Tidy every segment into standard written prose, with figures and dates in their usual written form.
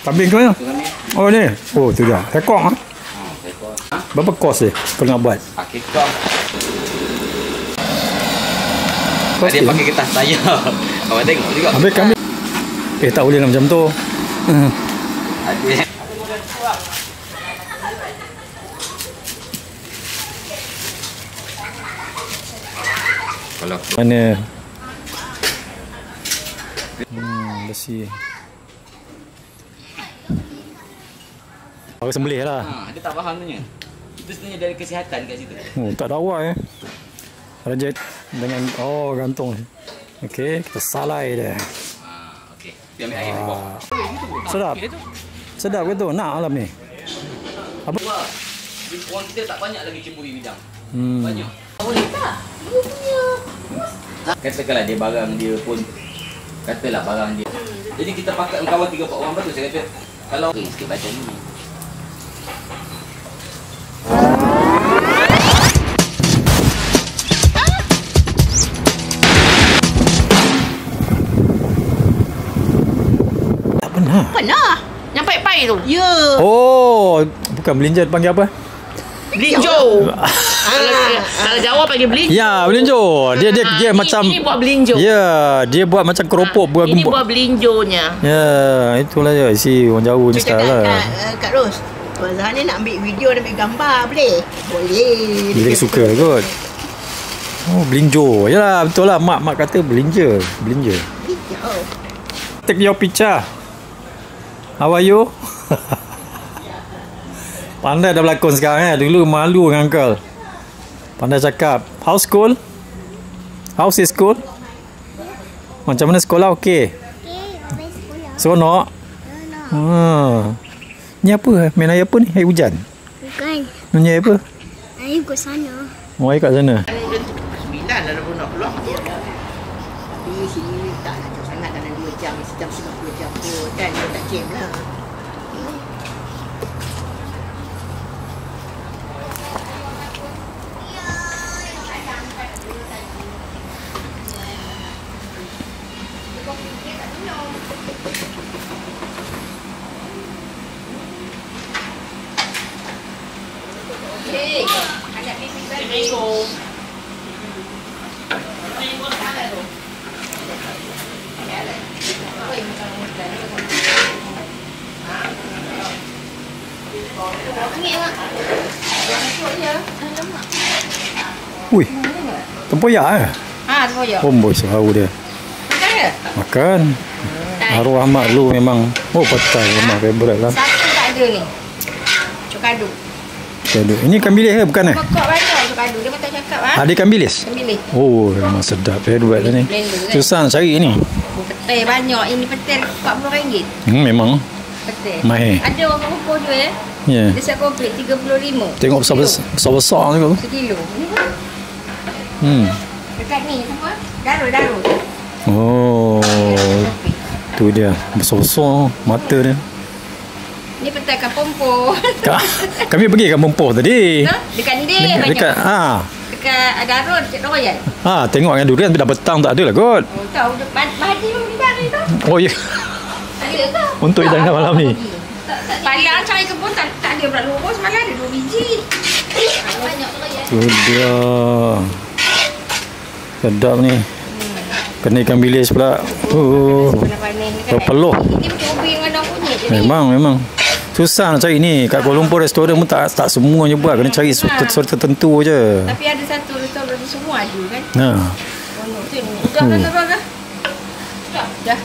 Kambing ke mana? Oh ni. Oh tu dah. Ekor ah. Berapa kos dia kalau nak buat? Pakai kos. Dia pakai kertas saya. Awak tengok juga. Habis kambing. Tak boleh lah macam tu. Ada. Kalau mana? Bersih. Orang sembelih lah. dia tak faham sebenarnya. Itu sebenarnya dari kesihatan kat situ. Oh, tak ada awal Raja dengan gantung. Okey, kita salai dia. Okey. Dia ambil air di bawah. Sedap. Sedap ke tu? Nak alam ni. Apa? Orang kita tak banyak lagi cemburi bidang. Banyak. Boleh tak? Dia punya. Katakanlah dia barang dia pun katalah barang dia. Jadi kita pakai kawan 3-4 orang betul saya kata. Kalau sikit baca ni. Pernah. Yang pai-pai tu. Ya. Oh, bukan belinja panggil apa? Belinjo. Kalau Jawa panggil belinjo. Ya, belinjo. Dia macam ini buat belinjo. Ya, dia buat macam keropok buat ini gembok. buat belinjonya. Ya, itulah dia. Si orang Jawa ni style lah. Kak Ros, Tuan Zahar ni nak ambil video dan ambil gambar boleh? Boleh. Dia suka kot. Oh, belinjo. Yalah, betul lah. Mak kata belinja. Belinja. Take your picture. How are you? Pandai dah berlakon sekarang Dulu malu dengan uncle. Pandai cakap. How's school? How's is school? Macam mana sekolah? Okey. Seronok? Ni apa? Main air apa ni? Air hujan? Bukan. Ni air apa? Air kat sana. Oh, air kat sana. 9 dah nak keluar. Di sini tak nak jauh sangat dalam 2 jam, sejam 50 jam pun kan dia tak jam lah. Ui, tempoyak Tempoyak. Boy, seharu dia. Makan ke? Makan. Arwah mak lu memang. Oh, petai memang favorite lah. Satu tak ada ni. Cokadu. Ini ikan bilis ke bukan Pokok banyak cokadu. Dia patut cakap Ada ikan bilis? Ikan bilis. Oh, memang sedap favorite lah ni. Susah nak cari ni. Petai banyak. Ini petai RM40. Memang. Petai. Mahir. Ada orang ukur juga Ya. Dia siap komplit 35. Tengok besar-besar juga tu. Sekilo. Ni pun. Dekat ni apa? Daru. Oh. Tu dia. Besar-besar mata dia. Ni petai Kapompo. Kami pergi kat Mempoh tadi. Dekat dia banyak. Dekat Dekat Darul, Cik Royal. tengok dengan durian tapi dah petang tak ada lah kot. Oh, tahu Mahdi pun di sana tu. Oh ya. Ada ke? Untuk hidangan malam ni. Palang cari kebun tak ada pula lupa semalam ada 2 biji. Banyak tu ya. Tu dia. Sedap ni. Kena ikan bilis pula. Berpeluh. Ini macam ubi dengan daun kunyit je ni. Memang. Susah nak cari ni. Kat Kuala Lumpur restoran pun tak semuanya buat. Kena cari sesuatu tertentu je. Tapi ada satu restoran semua ada kan. Bonok tu ni. Dah. Dah.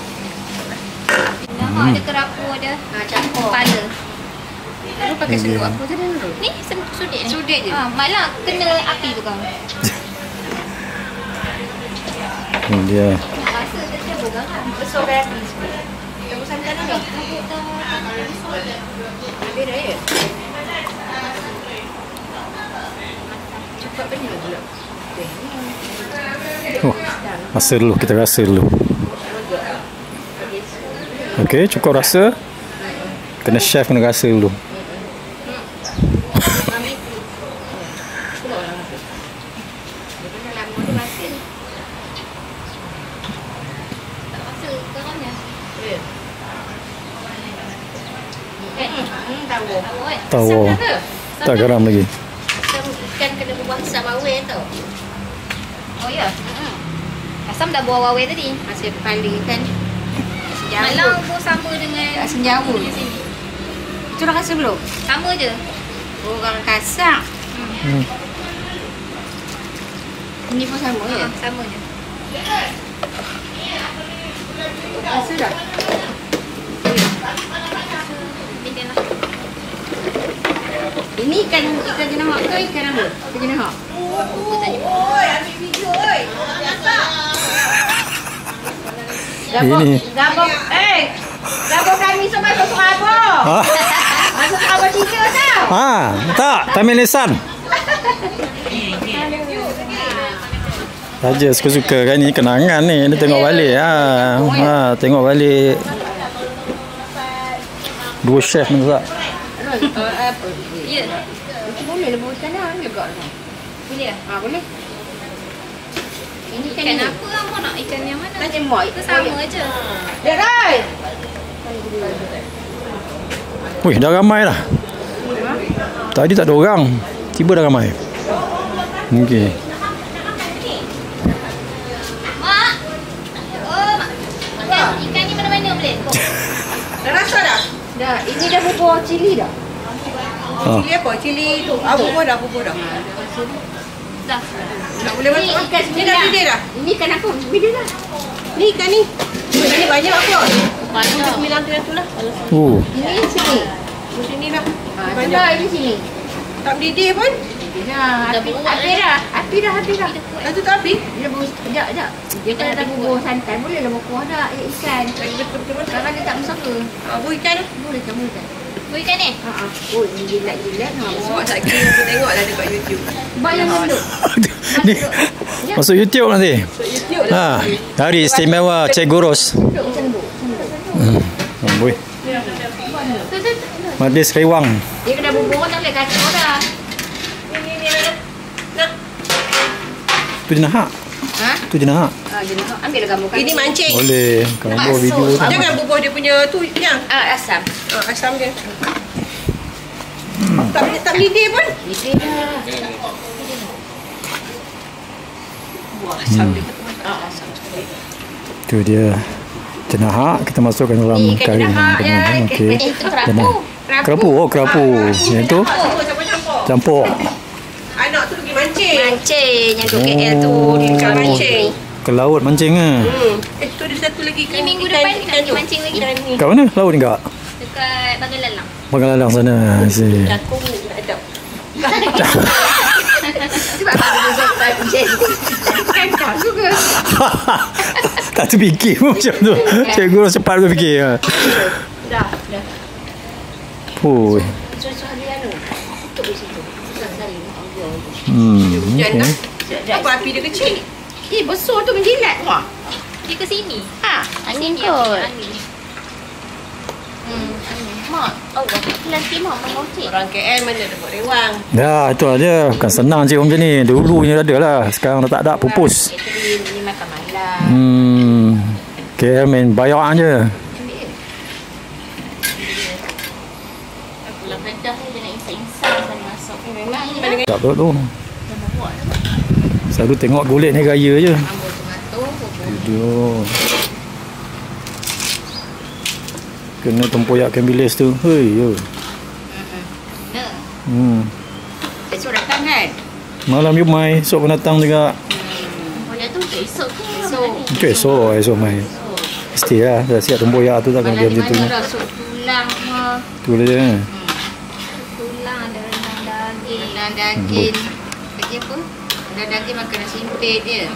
Nama ada kerapu ada. Campur. Kepala. Lalu pakai seluruh apa tadi dulu? Ni sudik. Sudik je. Malah kena api tu kan. Ini dia. Nak rasa dia bergerak. Besar api sikit. Kita santan dah. Habis dah ya? Cepat benda pula. Rasa dulu. Kita rasa dulu. Okey, cukup rasa. Kena chef kena rasa dulu. Tahu. Tahu. Tak garam lagi. Kan kena buat asam awet tau. Oh ya. Asam dah buah awet tadi. Masih kepala kan. Malang pun sama dengan Senjawa. di sini. Itu dah rasa belum? Sama je. Orang kasar. Ini pun sama ya? Sama je. Rasa dah? Bikin lah. Ini ikan jenahak ke ikan apa? Ikan jenahak? Apa tadi? Ini. Gabung kami semua masuk Serabong. Ah. Masuk Serabong cerita tau. Tak. Taman Lesan. Saja suka-suka kan ni kenangan ni. Dia tengok balik. Tengok balik. Dua chef masak. Apa? Ya. Boleh lah buat ikan lah juga. Boleh lah. Boleh. Ini Ikan apa kamu nak? Ikan yang mana? Macam buat. Itu sama je. Dia Rai. Wih, dah ramai dah. Tadi tak ada orang. Tiba dah ramai. Okey. Mak. Oh, mak. Ikan ni mana-mana boleh? Dah rasa dah? Dah. Ini dah bubur cili dah. Cili apa? Cili tu. Bubur dah. Dah. Tak boleh masuk makan. Ni dah bidih dah. Ini ikan apa? Bidih dah. Ni ikan ni. Ini banyak apa? Banyak. 9 tu lah. Ini sini. Sini dah. Banyak. Ini sini. Tak bidih pun. Dah. Api dah. Dah tu tak api? Dia bubur. Sekejap. Dia kan dah bubur santan. Boleh lah bubur dah ikan. Betul-betul. Kalau dia tak mesaka. Bubur ikan? Boleh kan. Buat ikan ni? Oh, ini jilat-jilat. Sebab tak kira aku tengok lah dekat YouTube. Bayang duduk. Ni masuk YouTube nanti. Hari istimewa Cik Goros. Boy. Madis Kaiwang. Dia kena bubur tak boleh kacau dah. Tu jenahak. Tu jenahak. Jenahak. Ambil lah gambar. Ini mancing. Boleh. Gambar video tu. Jangan bubur dia punya tu yang. Asam. Asam dia. Tak lidih pun. Lidih dah. Wah, asam dia. Asam sekali. Tu dia. Jenahak kita masukkan dalam kari. Okey. Itu kerapu. Kerapu. Kerapu. Yang tu campur. Anak tu pergi mancing. Mancing yang tu KL tu dia dekat mancing. Ke laut mancing ke? Tu ada satu lagi Ni minggu depan kita pergi mancing lagi. Kat mana? Laut ni kak? Dekat Bangalalang. Bangalalang sana. Cakung ada. Sebab aku tak jadi. Kan kau juga. Tak terfikir pun macam tu. Cikgu cepat berfikir. Dah. Pui. Susah dia tu. Tutup di situ. Susah sekali. Okay. Apa api dia kecil? Besar tu menjilat. Wah. Dia ke sini. Angin Sini kot. angin. Mak, Allah. Lagi mak mengocek. Orang KL mana ada buat rewang. Ya, itu aja. Bukan senang je macam ni. Dulunya ada lah. Sekarang dah tak ada. Pupus. Ini makan malam. KL main bayar je. Pulang kedah ni dia nak insang-insang sampai masuk. Memang ini dah. Tak betul tu. Selalu tengok golek ni gaya je. Ambul tomato. Video. Kena tempoyak ikan bilis tu. Hei, yo. Esok datang kan? Malam you mai, esok pun datang juga. Tempoyak tu esok ke? Esok mai. Mesti lah, dah siap tempoyak tu takkan dia macam tu. Malam sup tulang semua. Tu dia. Tulang ada rendang daging. Rendang daging. Lagi apa? Rendang daging makan nasi impit dia.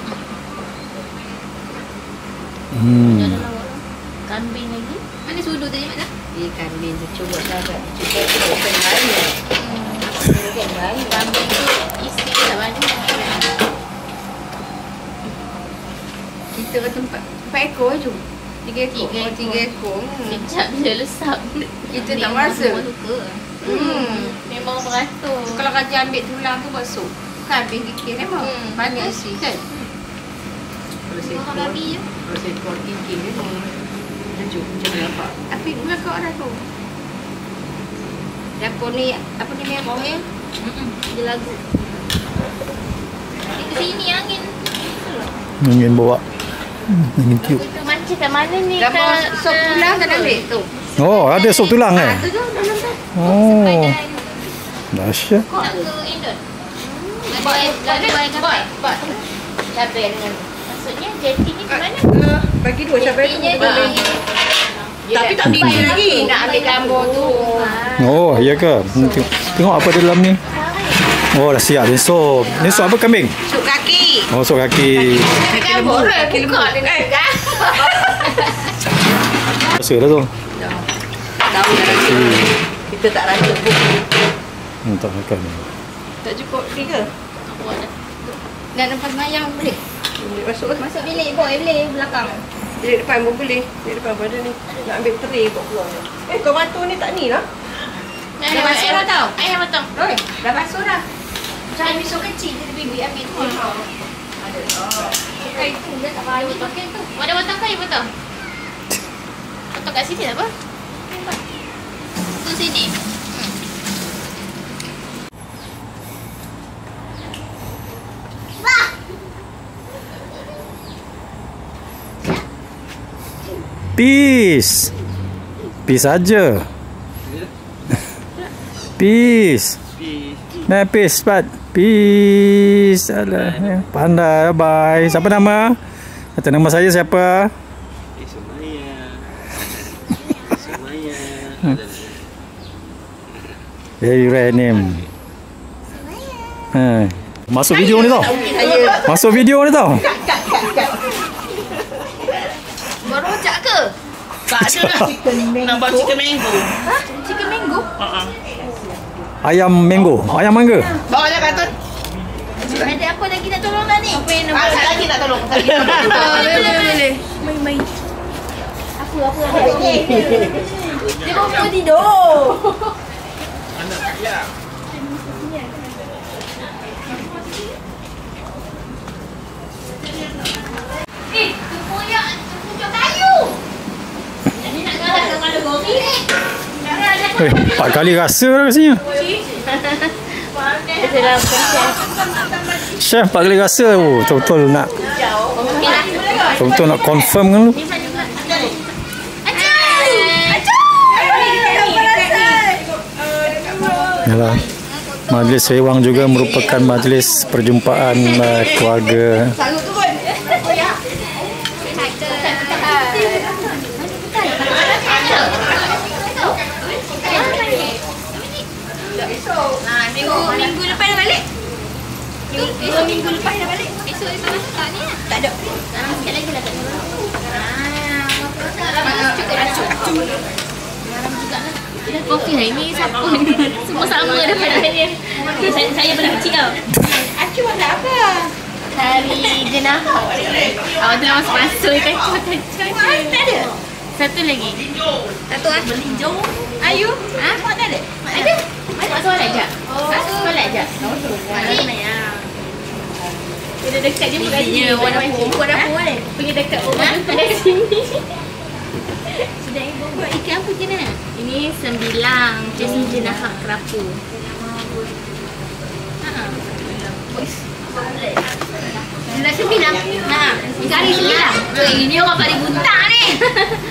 Kambing lagi. Mana sudu tadi mak dah? Kambing tu cuba sahabat. Cuba ikan lain. Ikan lain. Kambing tu isi tak banyak. Kita ke tempat 4 ekor je. 3 ekor. 3 ekor. Kejap dia lesap. Kita tak rasa. Memang beratur. Kalau raja ambil tulang tu buat sup. Kambing kikir memang. Panas sih kan. Makan babi je. Kalau seekor kikir dia sejuk. Macam nampak. Api belakang dah tu. Dapur ni, apa ni memang ya? Dia lagu. Ke sini angin. Angin bawa. Angin tiup. Kita mancing kat mana ni? Dapur sop tulang kan ambil tu. Oh, ada sop tulang eh? Tu tu dalam tu. Oh. Dahsyat. Nak ke Indon? Buat kapal. Buat. Sampai dengan. Maksudnya jeti ni ke mana? Bagi dua sampai tu. Tapi tak dini lagi. Nak ambil gambar tu. Oh, iya ke? Tengok apa dalam ni. Oh, dah siap ni sop. Ni sop apa kambing? Sup kaki. Oh, sop kaki. Kaki lembu. Kaki lembu. Rasa dah tu. Tahu dah rasa. Kita tak rasa pun. Tak makan. Tak cukup ni ke? Nak lepas mayang boleh? Boleh masuk lah. Masuk bilik boy boleh belakang. Bilik depan pun boleh. Bilik depan pun ada ni. Nak ambil tray buat keluar. Kau batu ni tak ni lah. Dah basuh dah tau. Ayah matang. Oi, dah basuh dah. Macam pisau kecil je bibi ambil tu. Ada. Kain tu dah tak payah pakai tu. Ada batang kain betul. Potong kat sini apa? Tu sini. Peace. Peace aja. Peace. Nah, peace cepat. Peace. Alah, pandai. Bye. Siapa nama? Kata nama saya siapa? Very rare name. Masuk video ni tau. Masuk video ni tau. Baru rojak ke? Tak ada lah. Nak buat chicken mango. Ha? Chicken mango? Ayam mango. Ayam mangga. Bawa je kat tu. Ada apa lagi nak tolong tak ni? Apa yang nak buat? Lagi nak tolong. Boleh. Main. Apa? Dia baru tidur. Tu koyak pucuk kayu. Jadi nak ngalah dengan malu gori ni. Empat kali rasa lah rasanya. Chef 4 kali rasa. Oh, betul-betul nak. Betul-betul nak confirm kan lu. Yalah. Majlis Sewang juga merupakan majlis perjumpaan keluarga. Minggu lepas dah balik. Esok minggu lepas dah balik. Esok tak ni lah. Tak ada. Sikit lagi lah tak ada. Cukup racun. Malam juga lah. Kopi hari ni siapa? Semua sama daripada ni. Saya pernah kecil tau. Acu ada apa? Hari jenah. Awak tu lah masuk kacau. Tak ada. Satu lagi. Satu lah. Belinjau. Ayu. Ha? Tak ada? Ada. Masuk solat je. Solat je. Dia dekat je bukan sini. Buat dapur kan? Pergi dekat rumah pada sini. Sudah ibu buat ikan apa je nak? Ini sembilang. Jadi jenah hak kerapu. Jenah sembilang? Kari sembilang? Ini orang kari buntak ni.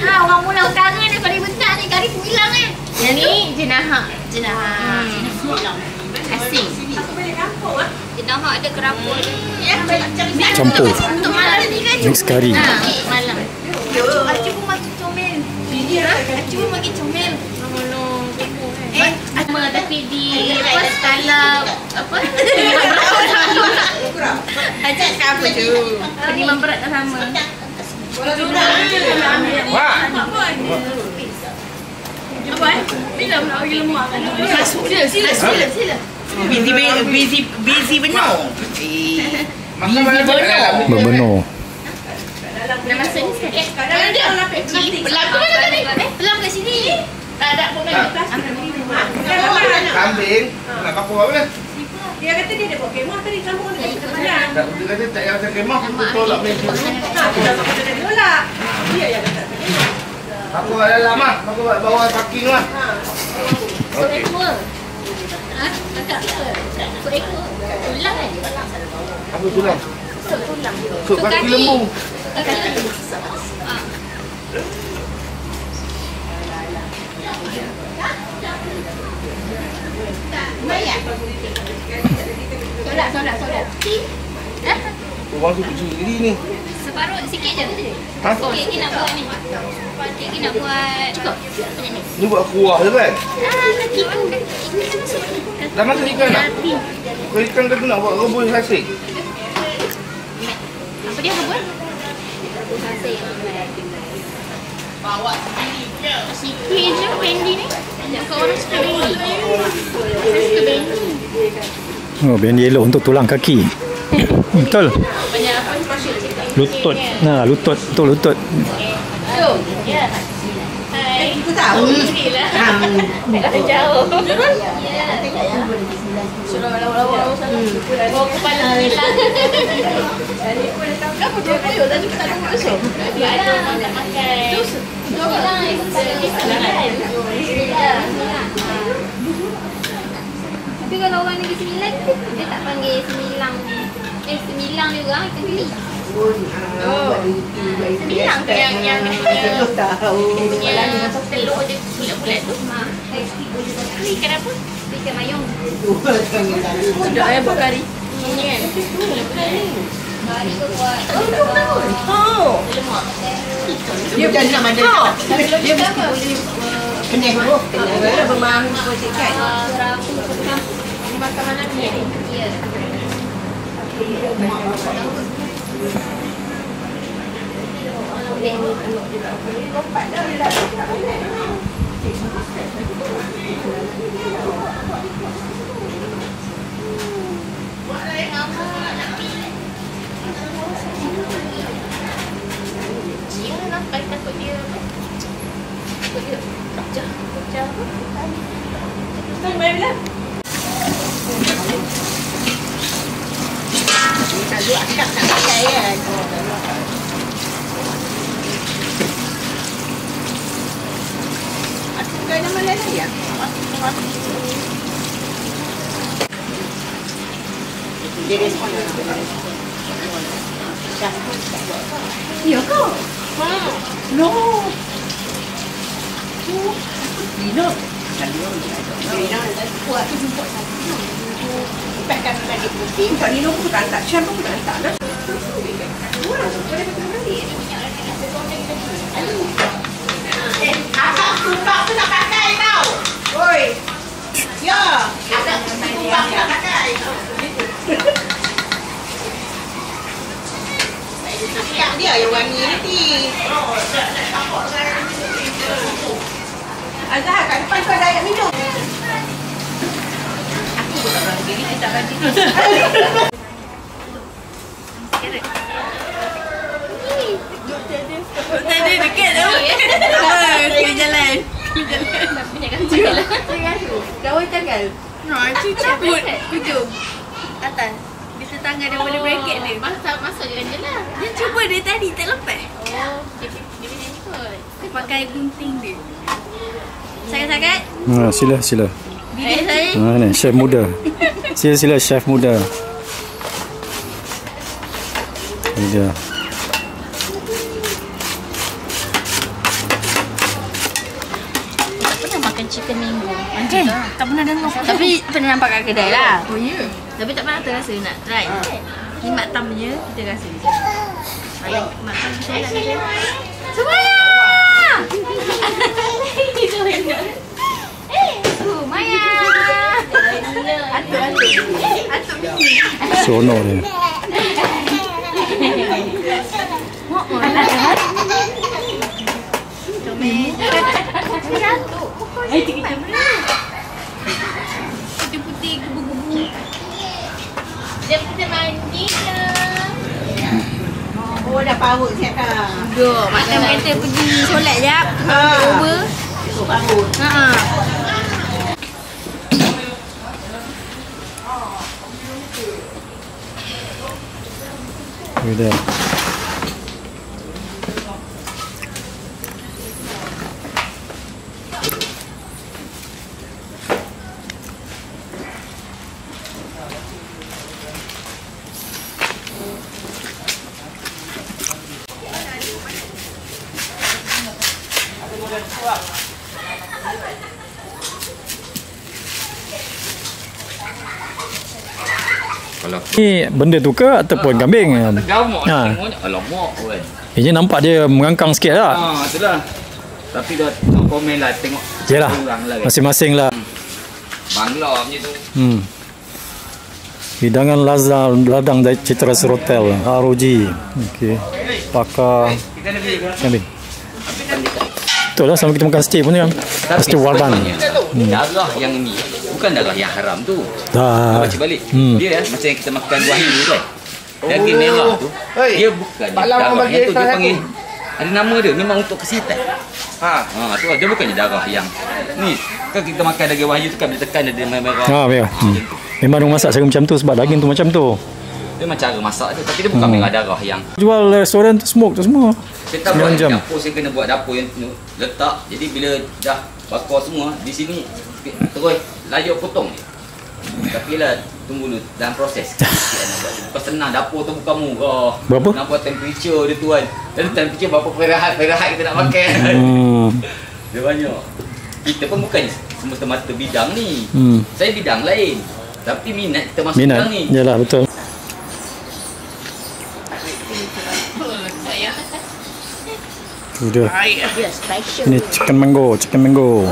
Orang mula utara ni kari buntak ni. Kari sembilang ni. Yang ni jenah hak. Jenah sembilang. Asing. Jenah hak ada kerapu dia. Campur. Untuk malam ni kan? Mix kari. Malam. Acu pun makin comel. Acu pun makin comel. Tapi di skala apa? Ajak apa tu? Penimang berat tak sama. Wah. Apa? Bila nak bagi lemak kan? Sila. Busy benar. Berbenar. Nak masuk ni sikit. Kalau dia pelam ke mana tadi? Pelam kat sini. Tak ada pun kan? Kambing. Nak kapur apa dah? Dia kata dia ada buat kemah tadi sambung dengan kita malam. Dia kata tak payah macam kemah. Tolak meja. Kita kena tolak. Dia yang kata. Aku kat dalam lah. Aku kat bawah parking lah. Seekor. Ha? Kakak apa? Seekor. Tulang kan? Apa tulang? Tulang. Sup kaki lembu. Kaki. Bayar. Solat. Orang tu kecil sendiri ni. Separuh sikit je. Ha? Sikit ni nak buat ni. Sikit ni nak buat. Cukup. Banyak ni. Ni buat kuah je kan? Kaki tu. Dah masak ikan tak? Kalau ikan kata nak buat rebus nasi. Apa dia buat? Nasi. Bawa sendiri je. Sikit je bendi ni. Jangan orang suka bendi. Saya suka bendi. Oh, bendi elok untuk tulang kaki. Betul. Banyak apa masuk cakap. Lutut. Nah, lutut. Betul lutut. Tu. Ya. Hai. Kita tahu. Alhamdulillah. Jauh. Ya. Suruh lawa-lawa sana. Bawa kepala hilang. Kenapa dia koyo tadi kita tak masuk? Ada nak makan. Tu. Tapi kalau orang negeri Sembilan, dia tak panggil Semilang. Semilang juga, ikan geli. Semilang tu yang punya telur je bulat-bulat tu. Ni ikan apa? Ikan mayung. Sudah ayam buat kari. Ini kan? Kari tu buat. Oh. Lemak. Dia bukan nak ada. Dia berapa? Kenyang tu. Kenyang bermahal buat ikan. Serapu petang. Makan mana ni? Ya. Takut dia apa? Takut dia pecah apa? Sampai bila? Kalau akak tak pakai kan. Aku bukan nama lain ya? Dia respon. Ya kau? No. Lino. Lino kuat tu jumpa satu. Pakkan tadi putih. Kalau Lino pun tak tak siapa pun tak dah. Akak tumpah tu nak pakai tau. Oi. Ya. Akak tumpah tu nak pakai. Yang dia yang wangi nanti. Azhar kat depan tu ada air minum. Aku pun tak bagi ni, tak bagi. Tadi dekat tu. Kena jalan. Banyak kaki lah. Kawan tangan. Cabut. Hujung. Atas. Di tetangga dia boleh bracket dia. Masuk je lah. Dia cuba dia tadi tak lepas. Oh, dia pilih ikut. Dia pakai gunting dia. Sangat-sangat. Sila. Saya. Ni chef muda. Sila chef muda. Ini dia. Tak pernah makan chicken mango. Tak pernah dengar. Tapi pernah nampak kat kedai lah. Oh ya. Tapi tak pernah terasa nak try. Ni mak tam je kita rasa. Ayam mak tam saya nak try. Semuanya! Maya! Atuk. Sono dia. Putih-putih, gebu-gebu. Dia putih mandi lah. Oh dah parut siap dah. Duk, mak tam kata pergi solat jap. Over. Esok parut. Ini dia. Kalau Ni benda tu ke ataupun kambing? gamuk Ha. tengoknya alamak kan. Ini nampak dia mengangkang sikit lah. Itulah. Tapi dah komen lah tengok. Yalah, Kurang lah kan. masing-masing lah. Bangla macam tu. Hidangan ladang dari Citra Hotel ROG. Okey. Pakar Kita nak pergi. kambing. Betul lah, sama kita makan steak pun kan. Pasti warban. Darah yang ni bukan darah yang haram tu. Dah. Baca balik. Dia macam yang kita makan wahyu tu kan. Daging merah tu. Hei, Dia bukan Pak Lam darah bagi yang tu dia ikan panggil. Ada nama dia memang untuk kesihatan. Ha. Tu lah. Dia bukannya darah yang ni. Kan kita makan daging wahyu tu kan dia tekan dia merah. Ha, ya. Memang dia masak cara macam tu sebab daging tu macam tu. Dia macam cara masak tu tapi dia bukan merah darah yang Jual restoran tu smoke tu semua. kita buat jam. dapur saya kena buat dapur yang letak. Jadi bila dah bakar semua di sini terus layak potong je. Tapi lah tunggu dulu dalam proses. Lepas senang dapur tu bukan murah. Berapa? Nak buat temperature dia tuan. Dan temperature berapa perahat kita nak pakai. Dia banyak. Kita pun bukan semata-mata bidang ni. Saya bidang lain. Tapi minat kita masuk Minat. bidang ni. Yalah, betul. Tu dia. Dia special. Ini chicken mango.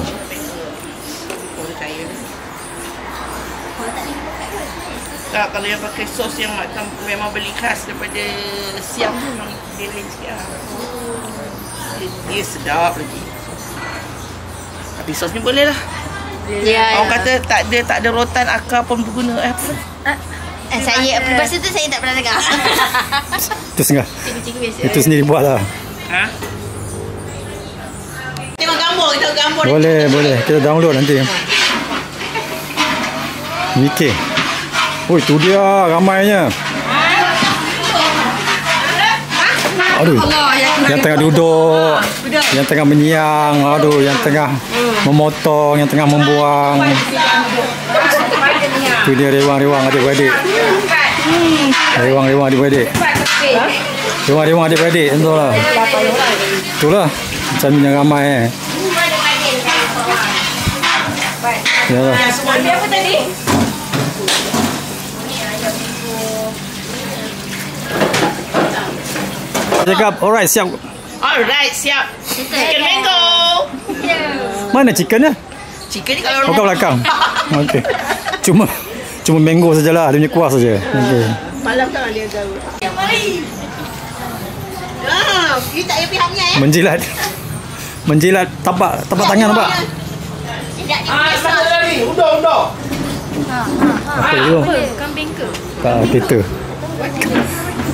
Tak, kalau yang pakai sos yang macam memang beli khas daripada Siam tu memang dia lain sikit lah. Dia sedap lagi. Tapi sos ni boleh lah. Ya. Orang kata tak ada rotan akar pun berguna. Apa? Saya peribahasa tu saya tak pernah dengar. Itu setengah. Cikgu-cikgu biasa. Itu sendiri buat lah. Ha? Tengok gambar, kita tengok gambar. Boleh. Kita download nanti. Mikir. Oh, itu dia ramainya. Aduh. Yang tengah duduk, yang tengah menyiang, aduh, yang tengah memotong, yang tengah membuang. Itu dia rewang-rewang adik-beradik. Rewang-rewang adik-beradik. Rewang-rewang adik-beradik, entahlah. Itulah macam yang ramai Yalah. Dia apa tadi? Cakap, alright, siap. Alright, siap. Chicken mango. Mana chickennya? Chicken ni kalau Oh, kat belakang. Okey. Cuma mango sajalah, dia punya kuah saja. Okey. Malam kan dia garut. Mari. You tak payah pihaknya ya. Menjilat tapak tangan nampak. Tidak biasa. Undur. Apa tu? Kambing ke? Tak, kita.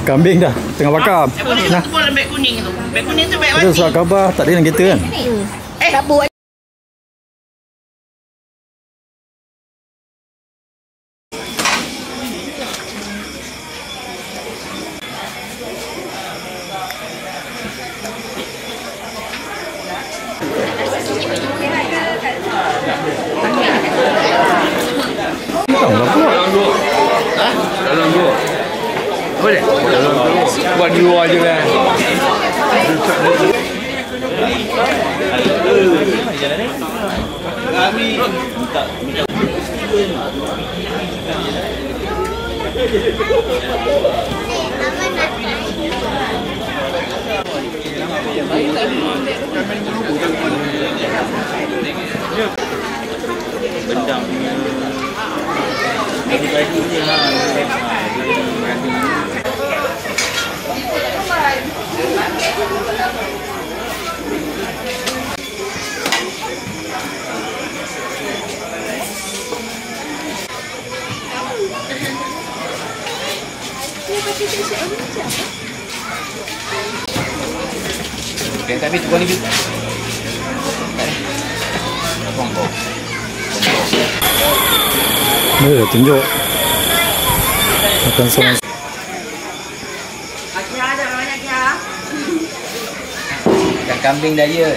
Kambing dah tengah bakar. Nah, tu pun beg kuning tu. Beg kuning tu beg Itu mati. surat khabar tak ada dalam kereta kan? Tak buat. Dalam dua. Boleh? Buat di luar je kan. Yang kami tu ni. Tunjuk. Makan semua. Ikan kambing daya.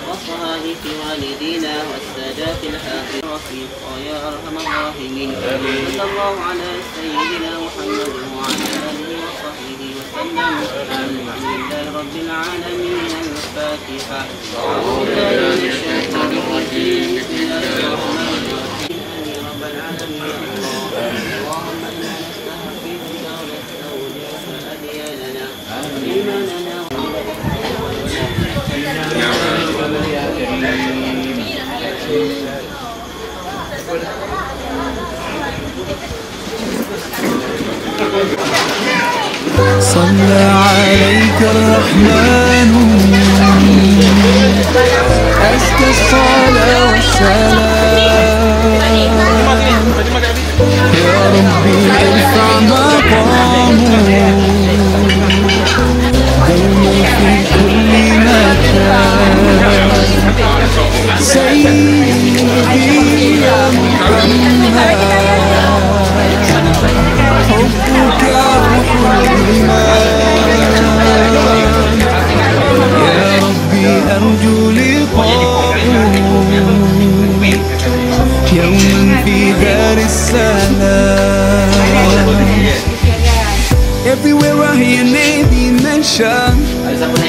وصحائف والدينا والسادات الحاضرين رفيقا يا أرحم الراحمين. صلى الله على سيدنا محمد وعلى آله وصحبه وسلم. الحمد لله رب العالمين. الفاتحة. أعوذ بالله من الشيطان الرجيم. بسم الله الرحمن الرحيم. رب العالمين. اللهم إنا نستغفرك ونستودعك أدياننا إيماننا صلى عليك الرحمن أزكى الصلاة والسلام يا ربي ارفع مقامه دوما في كل مكان سيدي يا محمد حبك روح الإيمان يا ربي أرجو لقاءه يوما في دار السلام. Everywhere I hear your name being mentioned,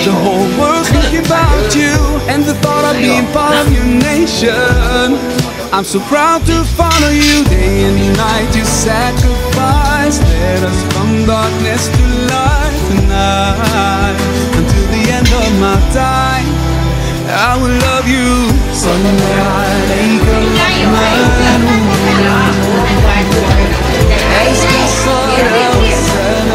the whole world's thinking about you and the thought of being part of your nation. I'm so proud to follow you day and night. You sacrifice, led us from darkness to light tonight. Until the end of my time, I will love you. Salli alayka ar-Rahman azka as-salat was-salam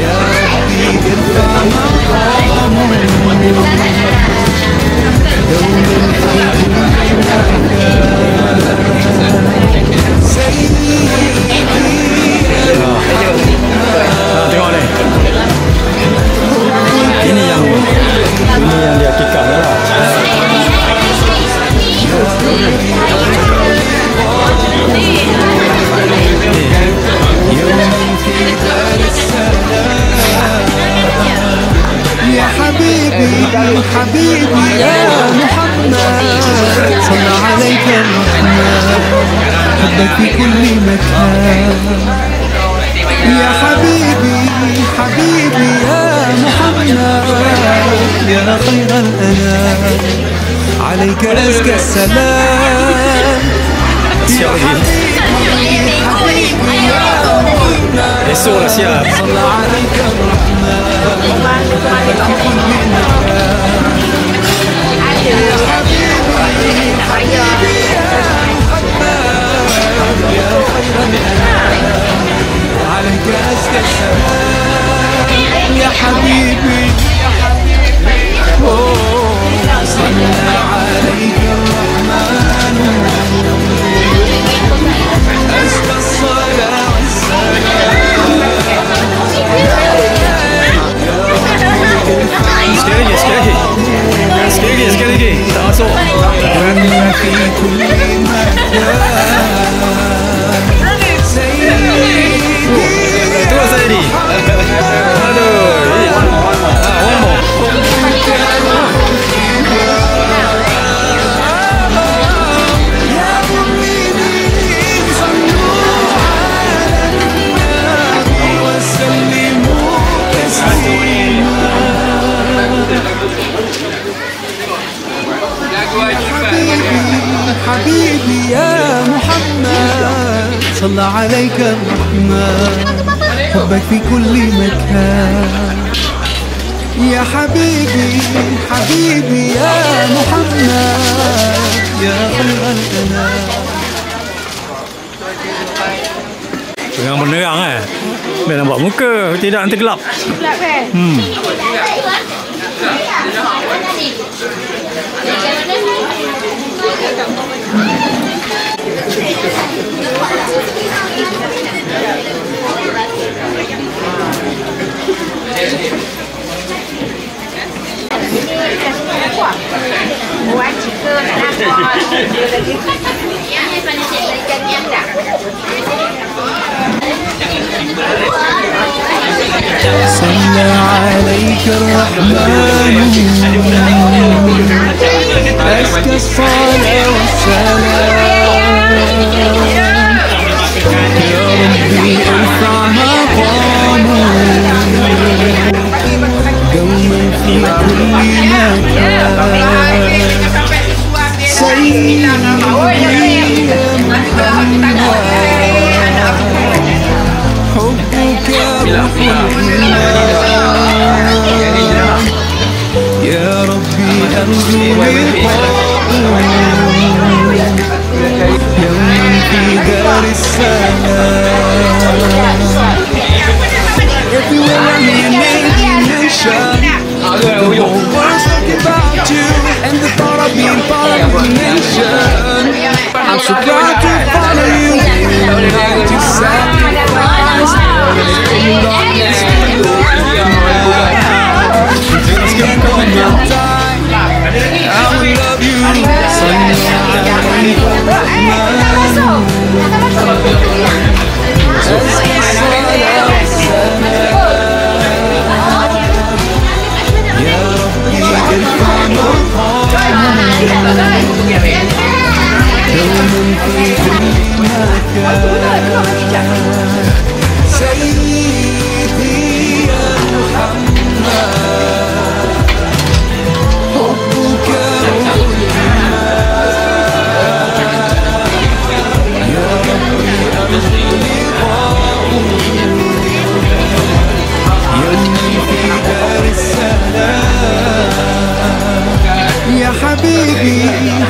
ya Rabbi irfa maqamahu Tengok ni. Ini yang dia kikap lah. يا حبيبي حبيبي حبيبي يا محمد صلى عليك الرحمن حبك في كل مكان يا حبيبي حبيبي يا محمد يا خير الأنام عليك أزكى السلام يا حبيبي حبيبي يا محمد صلى عليك الرحمن حبك في كل مكان يا حبيبي حبيبي يا محمد يا خير الأنام عليك أزكى السلام يا حبيبي صلى عليك الرحمن أزكى الصلاة والسلام Sekali lagi, tak masuk. في كل مكان سيدي Terus saya ni. Aduh. One more. حبيبي يا محمد صلى عليك الرحمن حبك في كل مكان يا حبيبي حبيبي يا محمد يا خير الأنام Tengah menerang Dia nampak muka, tidak nanti gelap. Gelap kan? Buat jika nak nampak yang ni pada saya berikan yang tak صلى عليك الرحمن أزكى الصلاة والسلام يا ربي ارفع مقامه دوما في كل مكان سيدي يا محمد حبك روح الإيمان يا ربي أرجو لقاءك يوما في دار السلام everywhere I'm in a nation the whole world's talking about you and the thought of being part of the nation I'm so proud to follow you and to sacrifice I will love you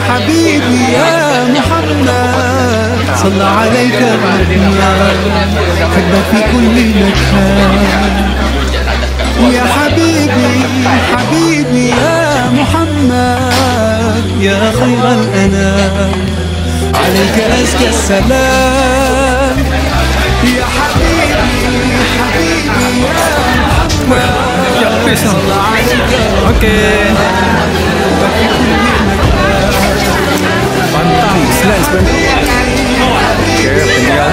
حبيبي يا محمد صلى عليك الرحمن حبك في كل مكان يا حبيبي حبيبي يا محمد يا خير الأنام عليك أزكى السلام يا حبيبي حبيبي يا محمد صلى عليك الرحمن Pantang slice bro. Okay, tinggal.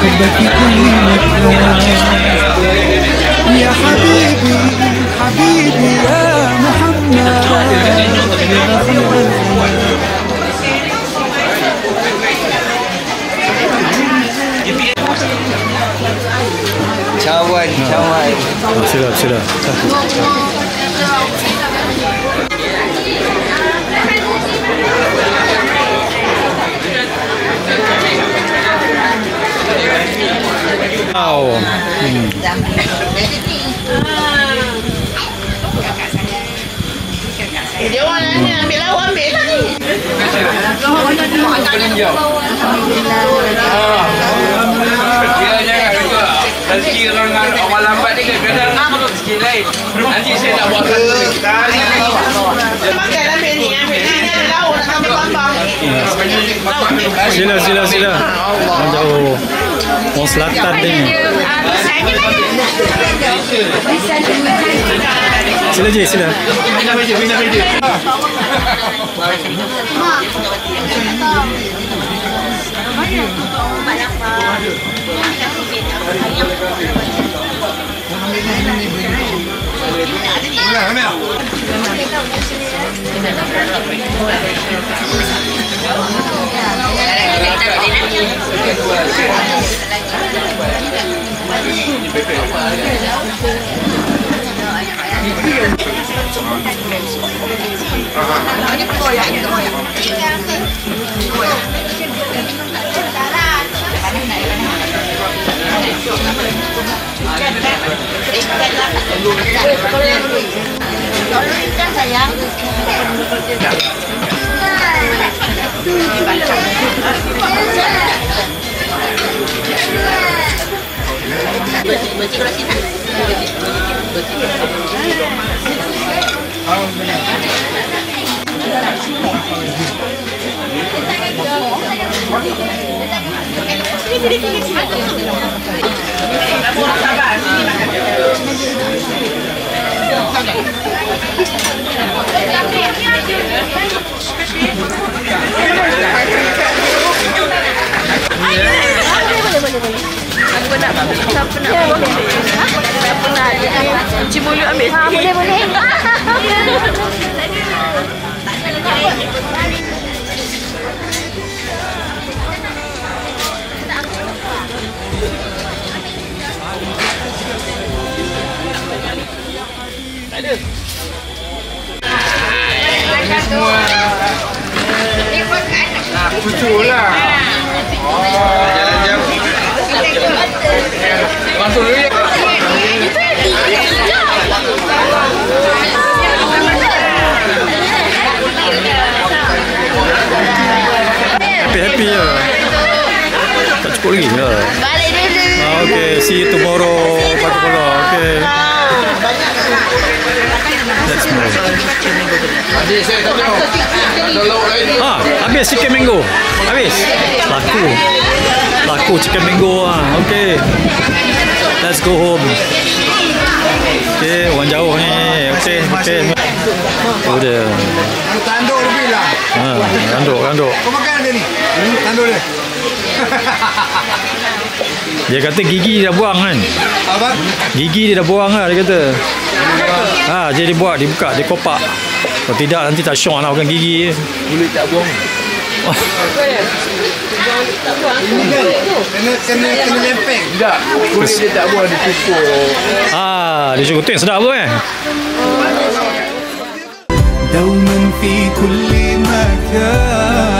حبك في كل مكان يا حبيبي حبيبي يا محمد يا خير Cawan. Sila. Wow. Dia orang ni ambil lawan, ambil lah ni. Dia jangan juga. Rezeki orang lambat ni kadang-kadang sikit lain. Nanti saya nak buat sekali. Makan ambil ni ada lawan nak ambil tambang. Sila. Jauh. Orang selatan ni. Sila je, sila. Pindah meja. Sayang. Bersih kalau sini. Siapa nak cuci mulut ambil sikit. Boleh. Betul lah. Jalan-jalan. Masuk dulu ya. Happy ya. Tak cukup lagi ke? Balik dulu. Okay, see you tomorrow. Pagi pula. Okay. Let's move. Adik saya tak tahu. Ada lauk lain. Habis chicken mango. Habis. Laku chicken mango ah. Okay. Let's go home. Okay, orang jauh ni. Okay. Udah. Tanduk lebih lah. Tanduk. Kau makan dia ni. Tanduk dia. Dia kata gigi dia dah buang kan. Apa? Gigi dia dah buang lah dia kata. Jadi dibuka, dia kopak. Kalau tidak nanti tak syok nak makan gigi. Kulit tak buang. Ini kan kena lempeng. Tak. Kulit dia tak buang, dia cukup. Dia cukup tu yang sedap tu kan. دوما في كل مكان